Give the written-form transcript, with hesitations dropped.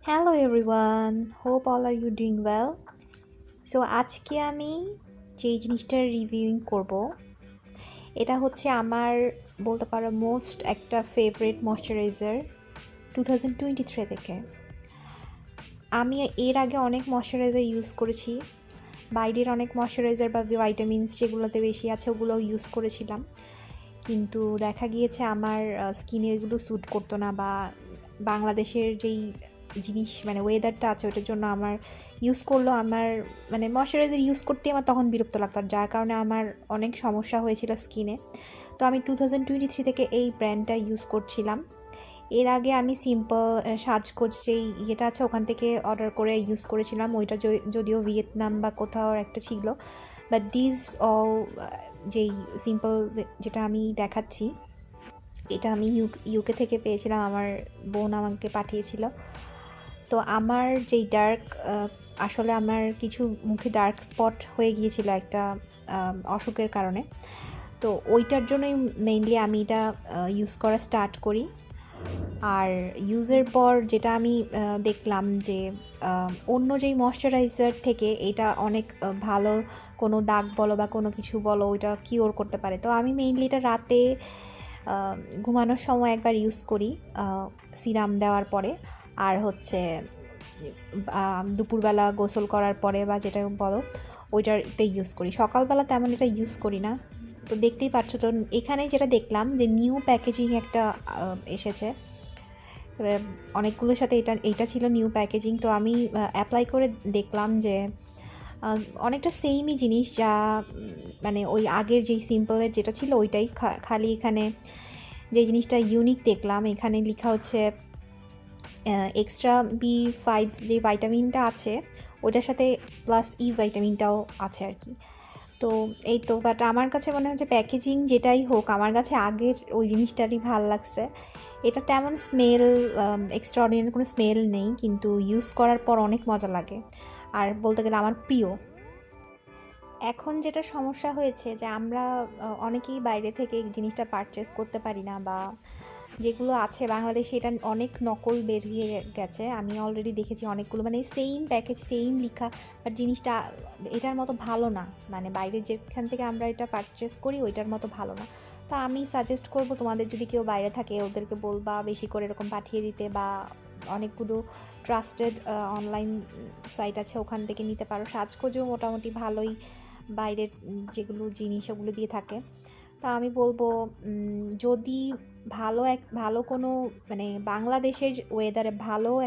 Hello everyone, hope all are you doing well. So আজকে আমি যেই জিনিসটার রিভিউইং করব, এটা হচ্ছে আমার বলতে পারো মোস্ট একটা ফেভারিট ময়শ্চারাইজার 2023 থেকে। আমি এর আগে অনেক ময়শ্চারাইজার ইউজ করেছি, বাইরের অনেক ময়শ্চারাইজার বা ভাইটামিনস যেগুলোতে বেশি আছে ওগুলোও ইউজ করেছিলাম, কিন্তু দেখা গিয়েছে আমার স্কিনে এগুলো স্যুট করতো না, বা বাংলাদেশের যেই জিনিস মানে ওয়েদারটা আছে ওটার জন্য আমার ইউজ করলেও আমার মানে ময়শ্চারাইজার ইউজ করতে আমার তখন বিরক্ত লাগতো, আর যার কারণে আমার অনেক সমস্যা হয়েছিল স্কিনে। তো আমি 2023 থেকে এই ব্র্যান্ডটা ইউজ করছিলাম। এর আগে আমি সিম্পল সাজগোজ যেই ইয়েটা আছে ওখান থেকে অর্ডার করে ইউজ করেছিলাম, ওইটা যদিও ভিয়েতনাম বা কোথাও একটা ছিল, বাট দিস অল যেই সিম্পল যেটা আমি দেখাচ্ছি এটা আমি ইউকে থেকে পেয়েছিলাম, আমার বোন আমাকে পাঠিয়েছিল। তো আমার যেই ডার্ক আসলে আমার কিছু মুখে ডার্ক স্পট হয়ে গিয়েছিল একটা অসুখের কারণে, তো ওইটার জন্যই মেইনলি আমি এটা ইউজ করা স্টার্ট করি। আর ইউজের পর যেটা আমি দেখলাম যে অন্য যেই ময়শ্চারাইজার থেকে এটা অনেক ভালো, কোনো দাগ বলো বা কোনো কিছু বলো ওইটা কিওর করতে পারে। তো আমি মেইনলি এটা রাতে ঘুমানোর সময় একবার ইউজ করি সিরাম দেওয়ার পরে, আর হচ্ছে দুপুরবেলা গোসল করার পরে বা যেটা বলো ওইটাতে ইউজ করি। সকালবেলা তেমন এটা ইউজ করি না। তো দেখতেই পাচ্ছ, তো এখানে যেটা দেখলাম যে নিউ প্যাকেজিং একটা এসেছে, অনেকগুলোর সাথে এইটা ছিল নিউ প্যাকেজিং। তো আমি অ্যাপ্লাই করে দেখলাম যে অনেকটা সেমই জিনিস, যা মানে ওই আগের যেই সিম্পলের যেটা ছিল ওইটাই, খালি এখানে যে জিনিসটা ইউনিক দেখলাম এখানে লেখা হচ্ছে এক্সট্রা B5 যে ভাইটামিনটা আছে ওইটার সাথে প্লাস ভাইটামিনটাও আছে আর কি। তো এই তো, বাট আমার কাছে মনে হচ্ছে প্যাকেজিং যেটাই হোক আমার কাছে আগের ওই জিনিসটারই ভালো লাগছে। এটা তেমন স্মেল এক্সট্রাঅর্ডিনারি কোনো স্মেল নেই, কিন্তু ইউজ করার পর অনেক মজা লাগে, আর বলতে গেলে আমার প্রিয়। এখন যেটা সমস্যা হয়েছে যে আমরা অনেকেই বাইরে থেকে এই জিনিসটা পারচেস করতে পারি না, বা যেগুলো আছে বাংলাদেশে এটা অনেক নকল বেরিয়ে গেছে। আমি অলরেডি দেখেছি অনেকগুলো, মানে সেম প্যাকেজ সেম লেখা, বাট জিনিসটা এটার মতো ভালো না, মানে বাইরে যেখান থেকে আমরা এটা পারচেস করি ওইটার মতো ভালো না। তো আমি সাজেস্ট করব তোমাদের যদি কেউ বাইরে থাকে ওদেরকে বলবা বেশি করে এরকম পাঠিয়ে দিতে, বা অনেকগুলো ট্রাস্টেড অনলাইন সাইট আছে ওখান থেকে নিতে পারো। সাজগোজও মোটামুটি ভালোই বাইরের যেগুলো জিনিস ওগুলো দিয়ে থাকে। তা আমি বলবো যদি ভালো কোনো মানে বাংলাদেশের ওয়েদারে ভালো